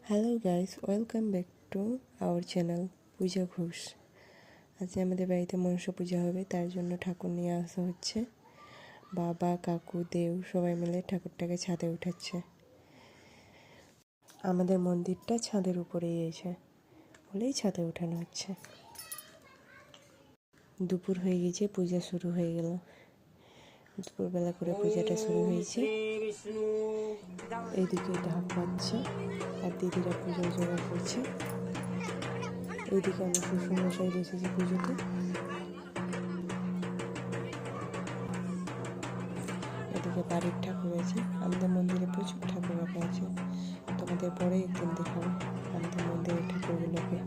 Hello guys, welcome back to our channel Puja Ghosh. আজকে আমাদের বাড়িতে মনসা পূজা হবে, তার জন্য ঠাকুর নিয়ে আসা হচ্ছে। বাবা, কাকু, দেও সবাই মিলে ঠাকুরটাকে ছাদে উঠাচ্ছে। আমাদের মন্দিরটা ছাদের উপরেই এসে বলেই ছাদে উঠানো হচ্ছে। দুপুর হয়ে গেছে, পূজা শুরু হয়ে গেল। দুপুরবেলা করে পূজাটা শুরু হয়েছে। এইদিকে ঢাক বাজছে আর দিদিরা পুজো জোগাড় করছে। এইদিকে আমার শ্বশুরমশাই বসেছে পুজোতে। এদিকে বাড়ির ঠাকুর আছে। আমাদের মন্দিরে প্রচুর ঠাকুর রাখা আছে, তোমাদের পরে একদিন দেখাবো আমাদের মন্দিরের ঠাকুরগুলোকে।